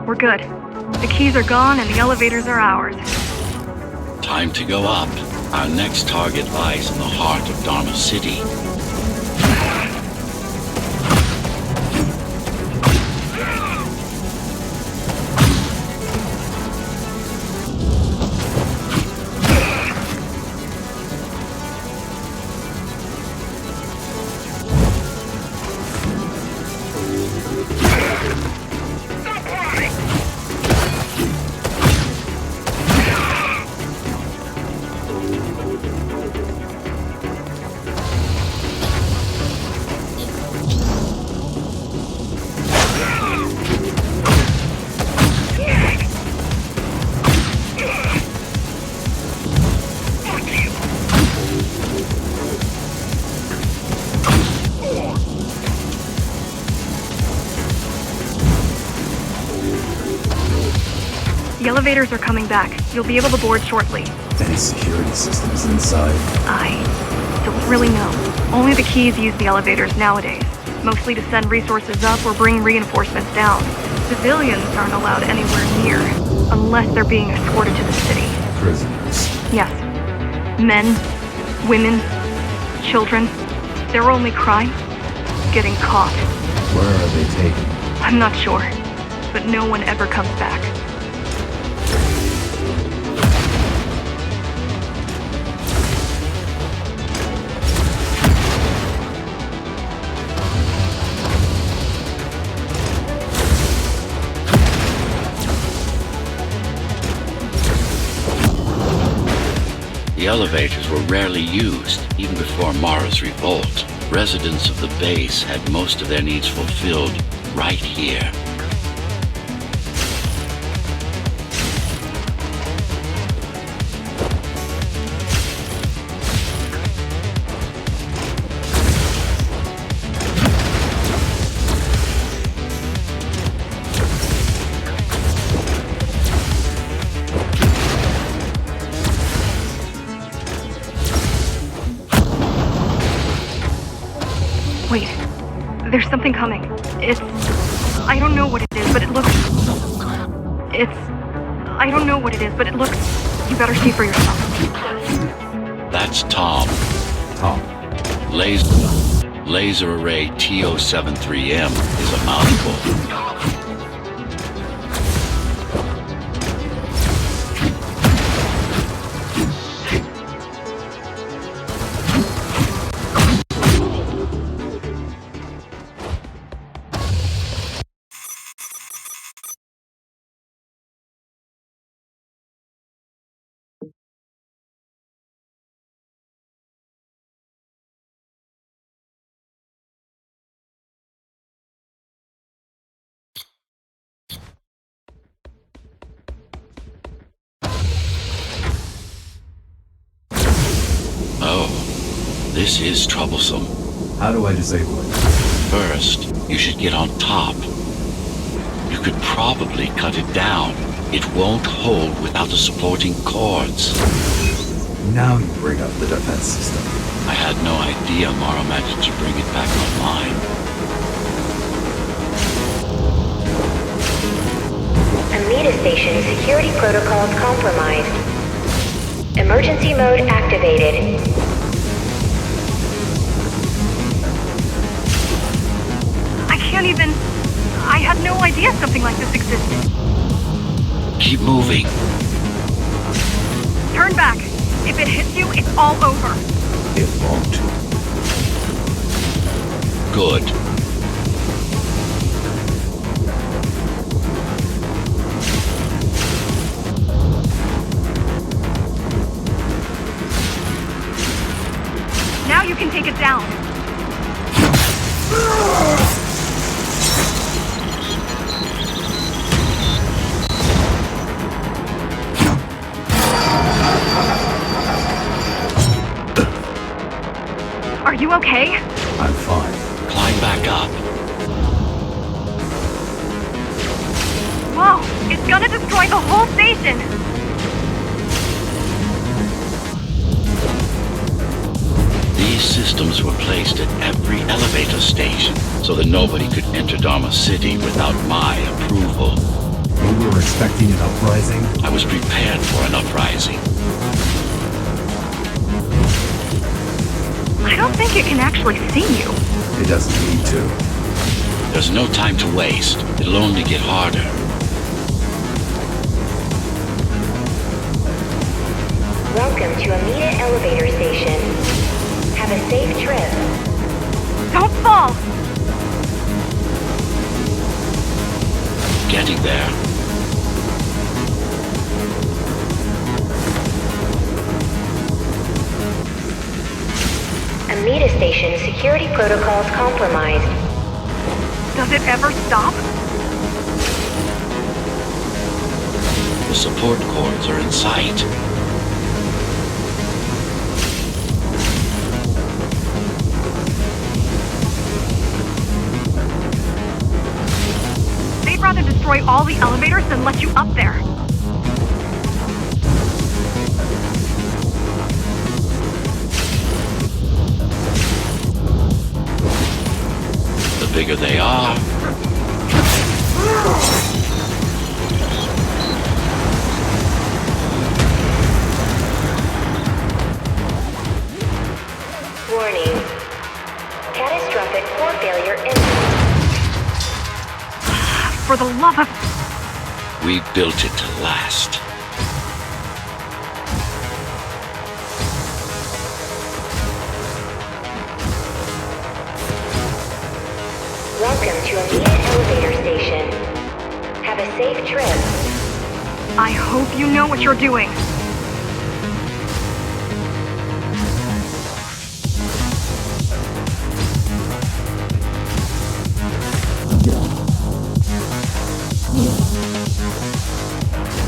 We're good. The keys are gone and the elevators are ours. Time to go up. Our next target lies in the heart of Dharma City. The elevators are coming back. You'll be able to board shortly. Any security systems inside? I don't really know. Only the keys use the elevators nowadays. Mostly to send resources up or bring reinforcements down. Civilians aren't allowed anywhere near, unless they're being escorted to the city. Prisoners? Yes. Men, women, children. Their only crime? Getting caught. Where are they taken? I'm not sure, but no one ever comes back. The elevators were rarely used, even before Mara's revolt. Residents of the base had most of their needs fulfilled right here. Wait, there's something coming. I don't know what it is, but it looks... I don't know what it is, but it looks... You better see for yourself. That's Tom. Tom. Laser Array TO73M is a mouthful. Oh, this is troublesome. How do I disable it? First, you should get on top. You could probably cut it down. It won't hold without the supporting cords. Now you bring up the defense system. I had no idea Mara managed to bring it back online. Amida Station security protocols compromised. Emergency mode activated. I can't even... I had no idea something like this existed. Keep moving. Turn back. If it hits you, it's all over. It won't. Good. Now you can take it down. Are you okay? I'm fine. Climb back up. Whoa! It's gonna destroy the whole station! These systems were placed at every elevator station so that nobody could enter Dharma City without my approval. we were expecting an uprising? I was prepared for an uprising. I don't think it can actually see you. It doesn't need to. There's no time to waste. It'll only get harder. Welcome to Amida Elevator Station. Have a safe trip. Don't fall! Getting there. Amida Station security protocols compromised. Does it ever stop? The support cords are in sight. They'd rather destroy all the elevators than let you up there. The bigger they are, Warning. Catastrophic core failure imminent. For the love of... we built it to last. Welcome to Amida Elevator Station. Have a safe trip. I hope you know what you're doing.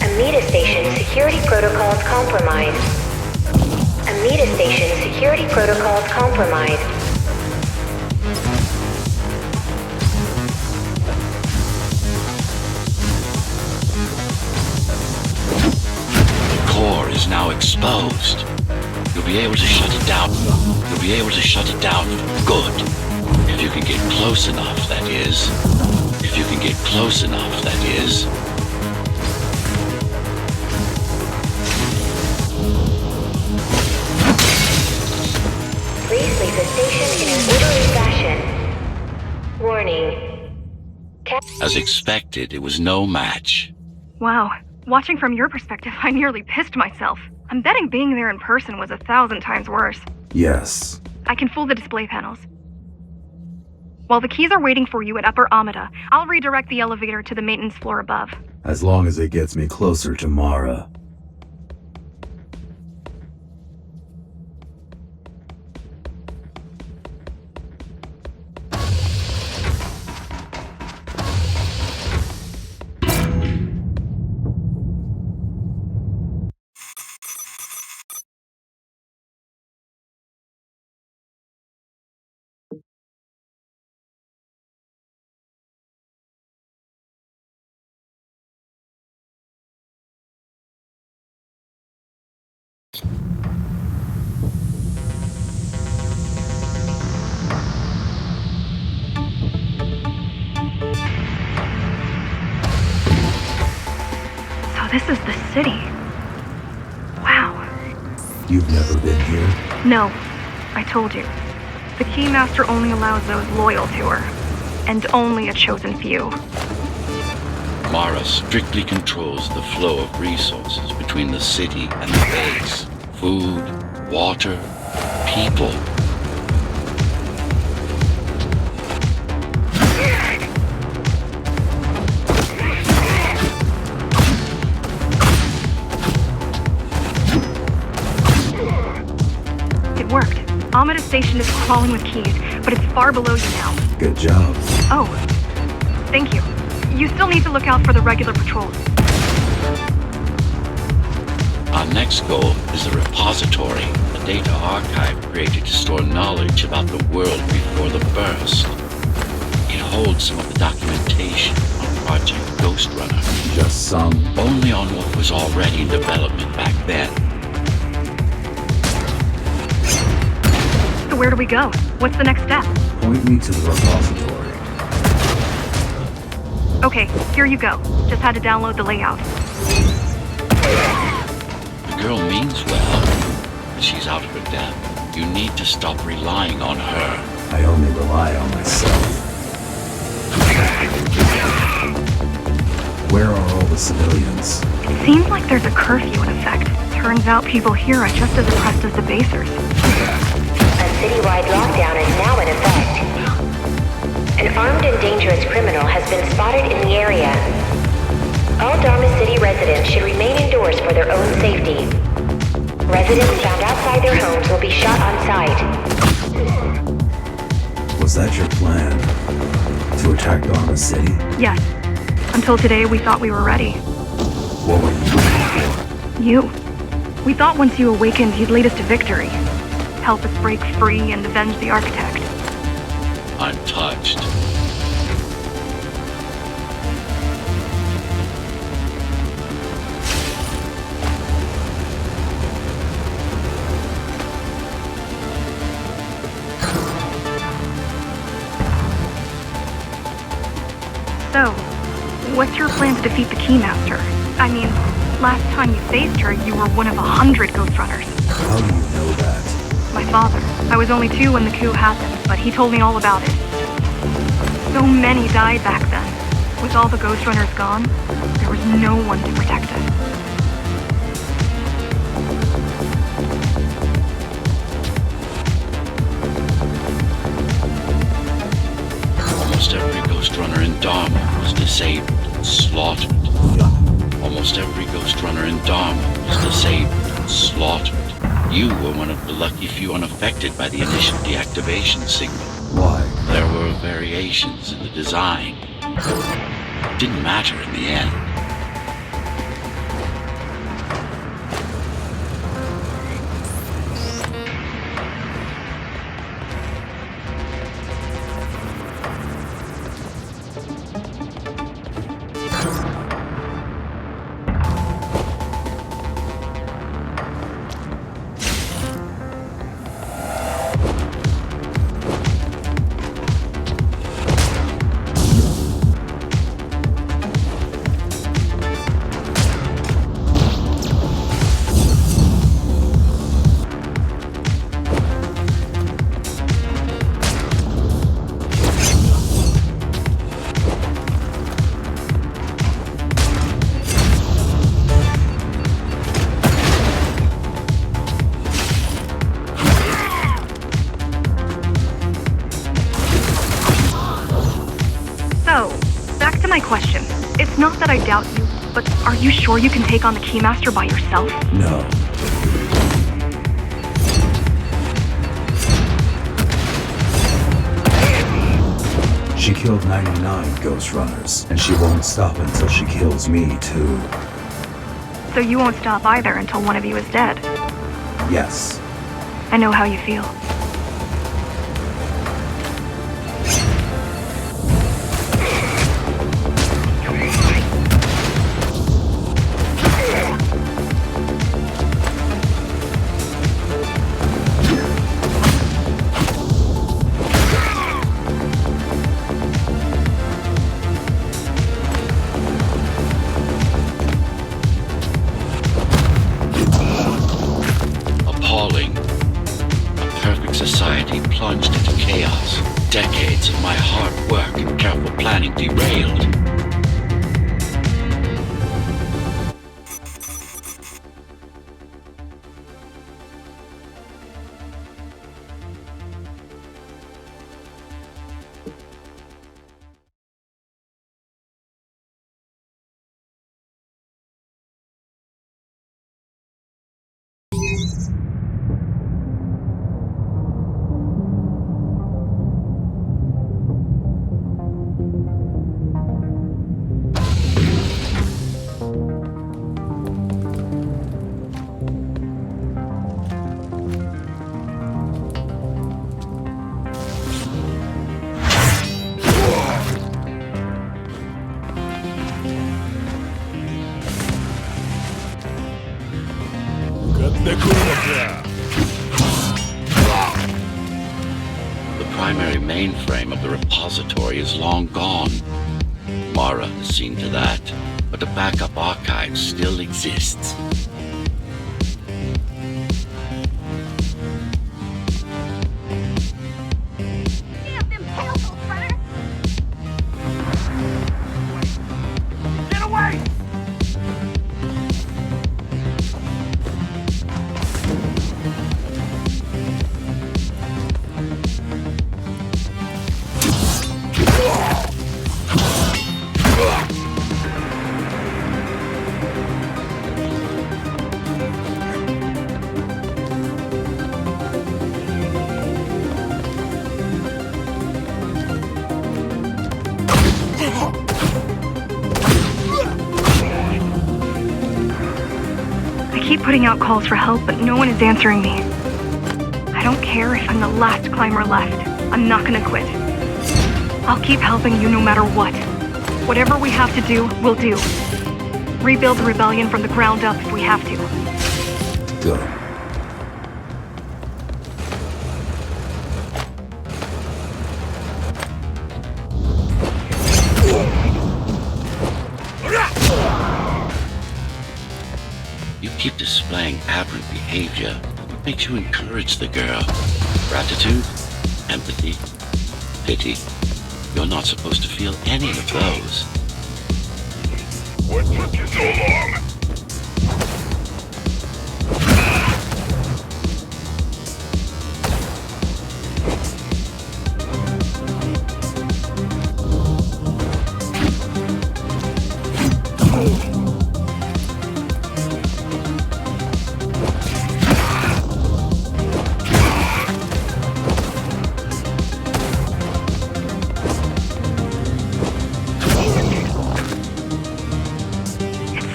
Amida Station security protocols compromised. Amida Station security protocols compromised. The core is now exposed. You'll be able to shut it down. You'll be able to shut it down for good. If you can get close enough, that is. If you can get close enough, that is. Please leave the station in an orderly fashion. Warning. As expected, it was no match. Wow. Watching from your perspective, I nearly pissed myself. I'm betting being there in person was 1,000 times worse. Yes. I can fool the display panels. While the keys are waiting for you at Upper Amida, I'll redirect the elevator to the maintenance floor above. As long as it gets me closer to Mara. So this is the city. Wow. You've never been here? No, I told you. The Keymaster only allows those loyal to her. And only a chosen few. Mara strictly controls the flow of resources between the city and the base. Food, water, people. It worked. Amida Station is crawling with keys, but it's far below you now. Good job. Oh, thank you. You still need to look out for the regular patrols. Our next goal is the repository, a data archive created to store knowledge about the world before the burst. It holds some of the documentation on Project Ghostrunner. Just some. Only on what was already in development back then. So where do we go? What's the next step? Point me to the repository. Okay, here you go. Just had to download the layout. The girl means well, but she's out of her depth. You need to stop relying on her. I only rely on myself. Where are all the civilians? It seems like there's a curfew in effect. Turns out people here are just as oppressed as the basers. A citywide lockdown is now in effect. An armed and dangerous criminal has been spotted in the area. All Dharma City residents should remain indoors for their own safety. Residents found outside their homes will be shot on sight. Was that your plan? To attack Dharma City? Yes. Until today, we thought we were ready. What were you waiting for? You. We thought once you awakened, you'd lead us to victory. Help us break free and avenge the Architect. I'm touched. So, what's your plan to defeat the Keymaster? I mean, last time you faced her, you were one of 100 Ghostrunners. How do you know that? My father. I was only 2 when the coup happened, but he told me all about it. So many died back then. With all the Ghostrunners gone, there was no one to protect us. Almost every Ghostrunner in Dharma was disabled and slaughtered. Almost every Ghostrunner in Dharma was disabled and slaughtered. You were one of the lucky few unaffected by the initial deactivation signal. Why? There were variations in the design. It didn't matter in the end. Question. It's not that I doubt you, but are you sure you can take on the Keymaster by yourself? No. She killed 99 Ghostrunners, and she won't stop until she kills me, too. So you won't stop either until one of you is dead? Yes. I know how you feel. Plunged into chaos. Decades of my hard work and careful planning derailed. The primary mainframe of the repository is long gone. Mara has seen to that, but the backup archive still exists. Damn them tails, Ghostrunner! Get away! I keep putting out calls for help, but no one is answering me. I don't care if I'm the last climber left. I'm not gonna quit. I'll keep helping you no matter what. Whatever we have to do, we'll do. Rebuild the rebellion from the ground up if we have to. Go. You keep displaying aberrant behavior. What makes you encourage the girl? Gratitude? Empathy? Pity? You're not supposed to feel any of those. What took you so long?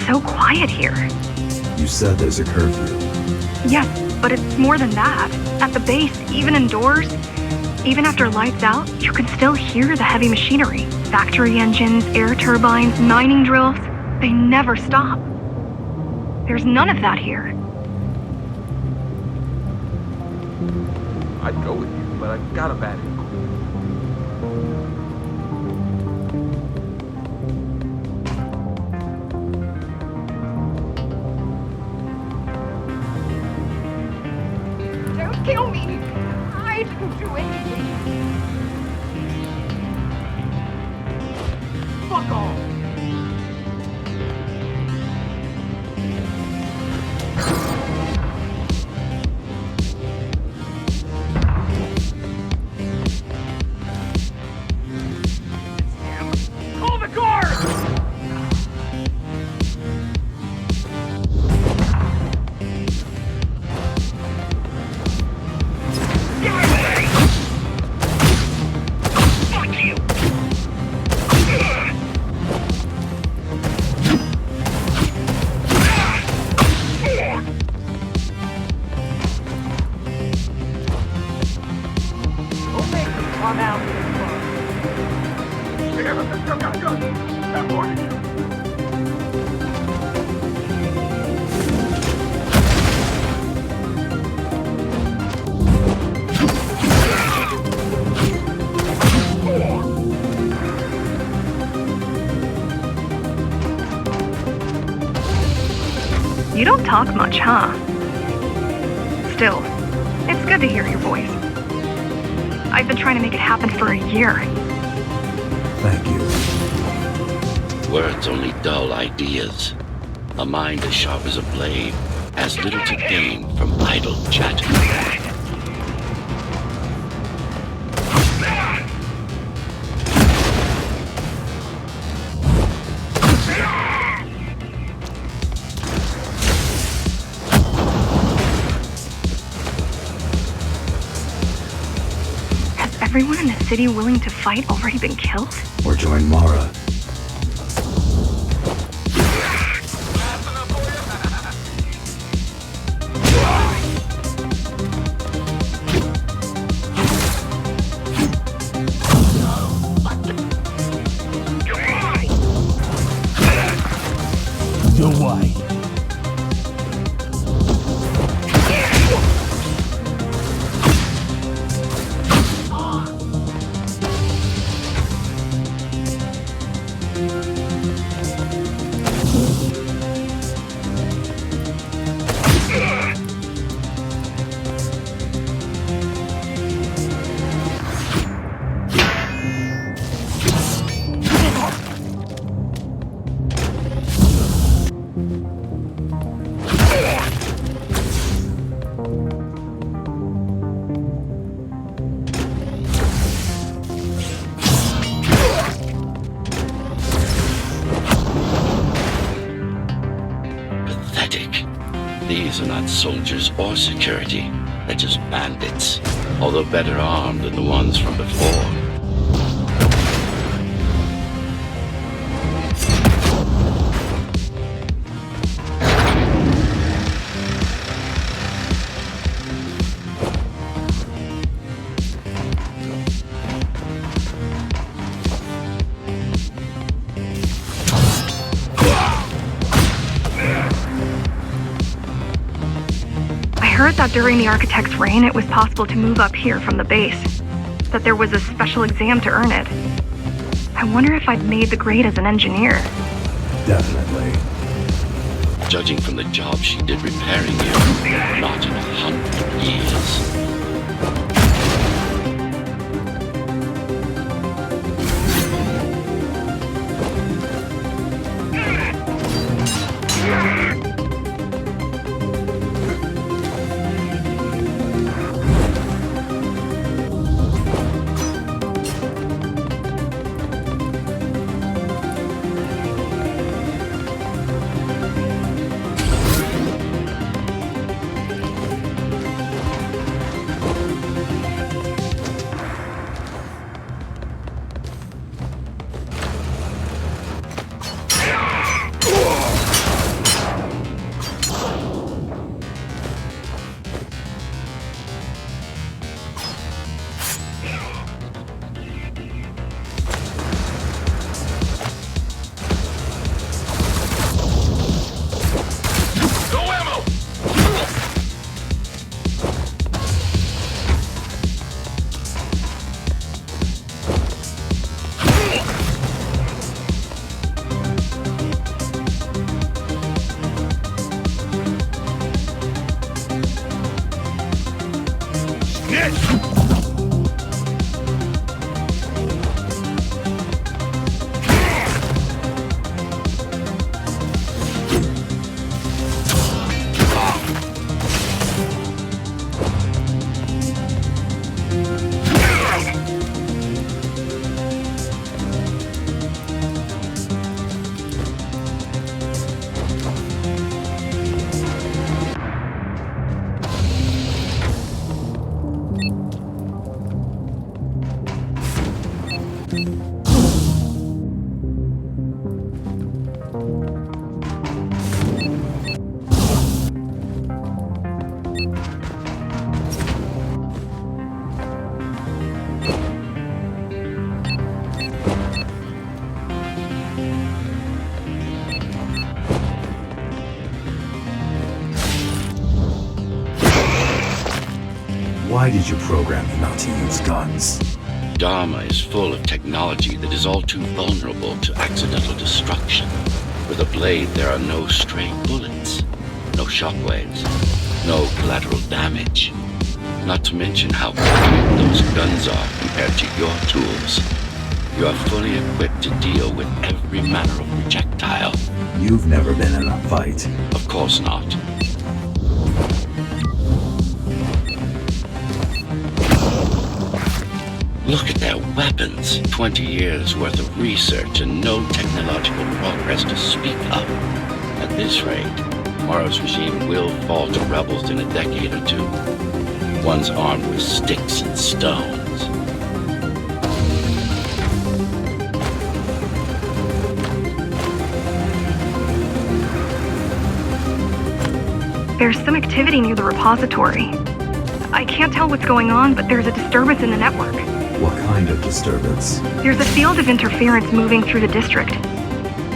So quiet here. You said there's a curfew. Yes, but it's more than that. At the base, even indoors, even after lights out, you can still hear the heavy machinery. Factory engines, air turbines, mining drills. They never stop. There's none of that here. I'd go with you, but I've got a bad inkle. Don't kill me! I didn't do anything! Fuck off! Call the guard! I'm out. You don't talk much, huh? Still, it's good to hear your voice. I've been trying to make it happen for a year. Thank you. Words only dull ideas. A mind as sharp as a blade has little to gain from idle chatter. Has everyone in the city willing to fight already been killed? Or join Mara. You're white. These are not soldiers or security. They're just bandits, although better armed than the ones from before. I heard that during the Architect's reign, it was possible to move up here from the base. That there was a special exam to earn it. I wonder if I'd made the grade as an engineer. Definitely. Judging from the job she did repairing you, not in 100 years. Why did you program me not to use guns? Dharma is full of technology that is all too vulnerable to accidental destruction. With a blade, there are no stray bullets, no shockwaves, no collateral damage. Not to mention how quick those guns are compared to your tools. You are fully equipped to deal with every manner of projectile. You've never been in a fight. Of course not. Look at their weapons. 20 years worth of research and no technological progress to speak of. At this rate, tomorrow's regime will fall to rebels in a decade or two. Ones armed with sticks and stones. There's some activity near the repository. I can't tell what's going on, but there's a disturbance in the network. What kind of disturbance? There's a field of interference moving through the district.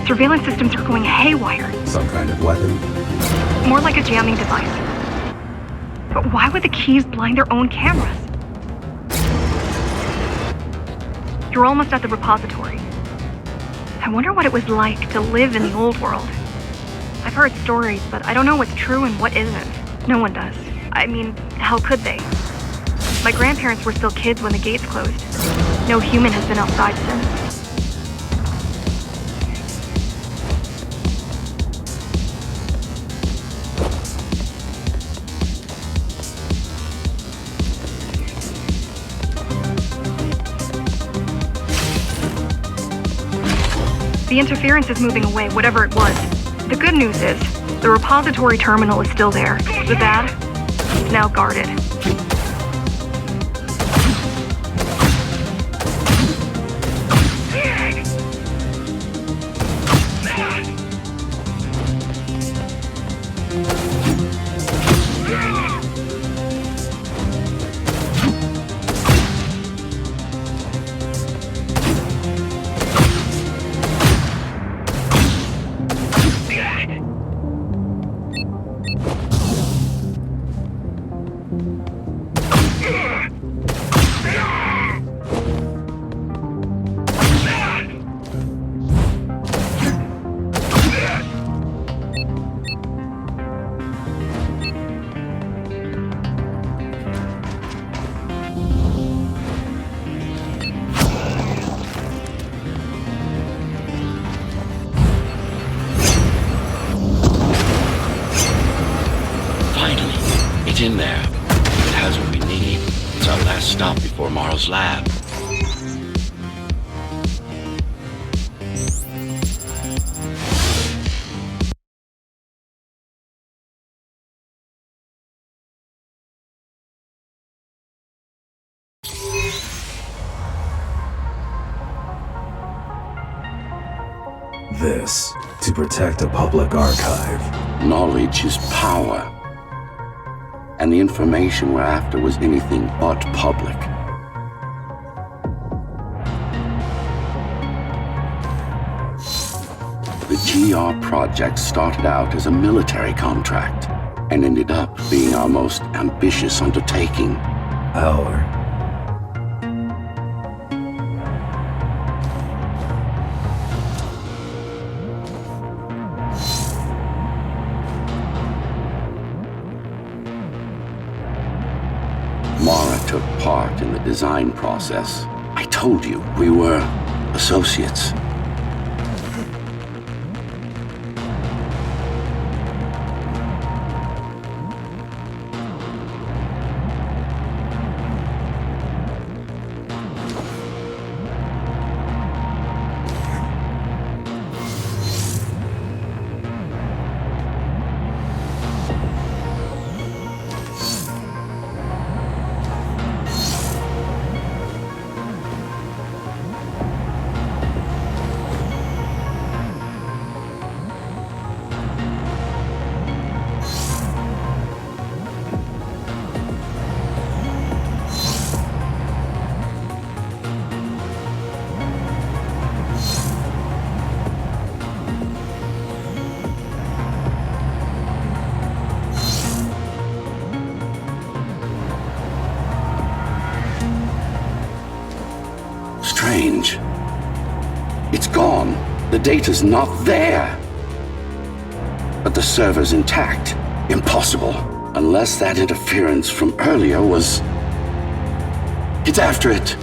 Surveillance systems are going haywire. Some kind of weapon? More like a jamming device. But why would the keys blind their own cameras? You're almost at the repository. I wonder what it was like to live in the old world. I've heard stories, but I don't know what's true and what isn't. No one does. I mean, how could they? My grandparents were still kids when the gates closed. No human has been outside since. The interference is moving away, whatever it was. The good news is, the repository terminal is still there. The bad? It's now guarded. It's in there. It has what we need. It's our last stop before Morrow's lab. This, to protect a public archive. Knowledge is power. And the information we're after was anything but public. The GR project started out as a military contract and ended up being our most ambitious undertaking. Our. Mara took part in the design process. I told you, we were associates. Strange. It's gone. The data's not there. But the server's intact. Impossible. Unless that interference from earlier was... It's after it.